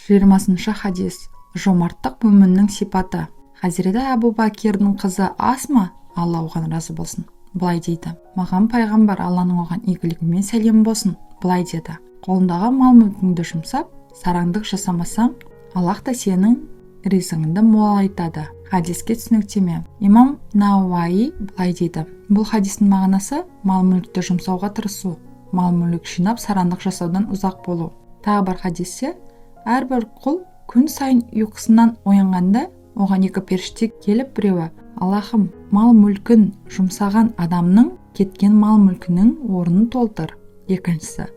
20 хадис. Жомарттық мүміннің сипаты. Хазіреті Әбу Бәкірдің қызы Асма, Алла оған разы болсын, былай дейді: маған пайғамбар, Алланың оған игілігімен сәлем болсын, былай деді: қолындағы мал-мүлкіңді жұмсап, сараңдық жасамасаң, Аллах та сенің ризығыңды молайтады. Хадиске түсініктеме. Имам Науаи былай дейді: бұл хадистің мағынасы мал-мүлікті жұмсауға тырысу, мал-мүлік жинап сараңдық жасаудан ұзақ болу. Тағы бір хадисте әрбір құл күн сайын ұйқысынан оянғанда оған екі періште келіп, біреуі: Аллахым, мал-мүлкін жұмсаған адамның кеткен мал-мүлкінің орнын толтыр. Екіншісі: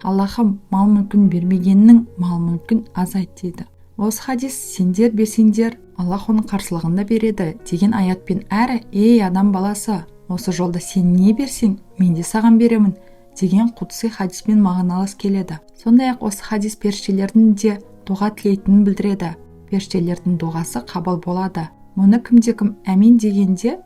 Аллахым, мал-мүлкін бермегеннің мал-мүлкін азайт дейді. Осы хадис сендер берсеңдер, Аллах оның қарсылығында береді деген аятпен әрі ей адам баласы, осы жолда сен не берсең, мен де саған беремін деген құдси хадиспен мағыналас келеді. Сондай-ақ осы хадис періштелердің де дұға тілейтінін білдіреді. Періштелердің дұғасы қабыл болады. Мұны кімде-кім әмин дегенде,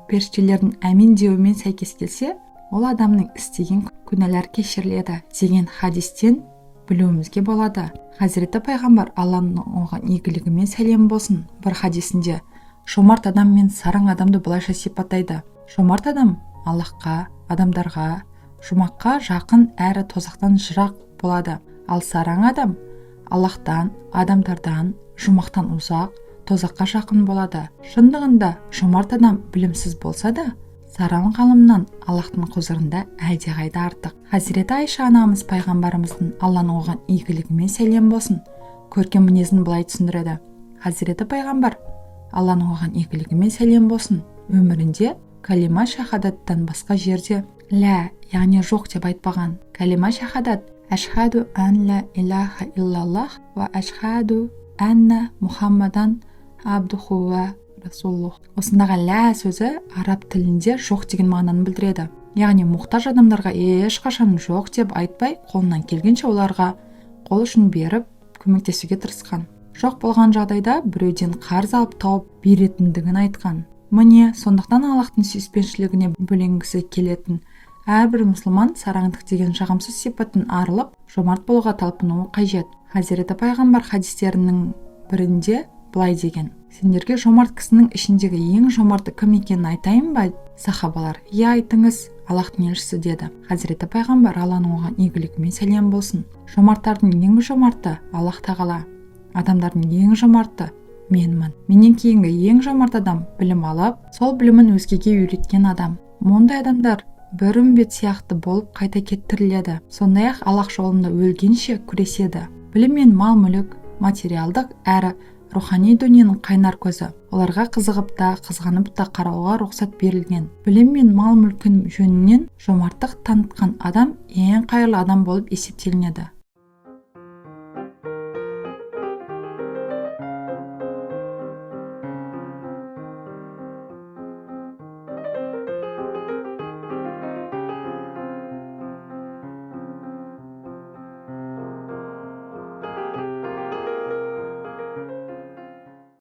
періштелердің әмин деуімен сәйкес келсе, ол адамның істеген күнәлар кешіріледі деген хадистен білуімізге болады. Хазіреті пайғамбар, Алланың оған игілігімен сәлем болсын, бір хадисінде жомарт адам мен сараң адамды былайша сипаттайды: жомарт адам Аллахқа, адамдарға, жұмаққа жақын әрі тозақтан жырақ болады. Ал сараң адам Аллахтан, адамдардан, жұмақтан ұзақ, тозаққа жақын болады. Шындығында жомарт адам білімсіз болса да, сараң ғалымнан Аллахтың құзырында әлдеқайда артық. Хазіреті Айша анамыз пайғамбарымыздың, Алланың оған игілігімен сәлем болсын, көркем мінезін былай түсіндіреді: Хазіреті пайғамбар, Алланың оған игілігімен сәлем болсын, өмірінде калима шахадаттан басқа жерде лә, яғни жоқ деп айтпаған. Калима шахадат: әшхаду ан ла илаха иллаллах ва әшхаду анна Мұхаммадан абдуху ва расуллух. Осындағы лә сөзі араб тілінде жоқ деген мағынаны білдіреді. Яғни мұқтаж адамдарға ешқашан жоқ деп айтпай, қолынан келгенше оларға қол ұшын беріп, көмектесуге тырысқан. Жоқ болған жағдайда біреуден қарыз алып тауып беретіндігін айтқан. Міне, сондықтан Аллахтың сүйіспеншілігіне бөленгісі келетін әрбір мұсылман сараңдық деген жағымсыз сипаттан арылып, жомарт болуға талпынуы қажет. Хазіреті пайғамбар хадистерінің бірінде былай деген: сендерге жомарт кісінің ішіндегі ең жомарты кім екенін айтайын ба? Сахабалар: иә, айтыңыз, Аллахтың елшісі деді. Хазіреті пайғамбар, Алланың оған игілігімен сәлем болсын: жомарттардың ең жомарты Аллах тағала, адамдардың ең жомарты менмін. Менен кейінгі ең жомарт адам білім алып, сол білімін өзгеге үйреткен адам. Мұндай адамдар бір үмбет сияқты болып қайта кеттіріледі. Сондай-ақ Аллах жолында өлгенше күреседі. Білім мен мал-мүлік материалдық әрі рухани дүниенің қайнар көзі. Оларға қызығып та, қызғанып та қарауға рұқсат берілген. Білім мен мал-мүлкін жөнінен жомарттық танытқан адам ең қайырлы адам болып есептелінеді.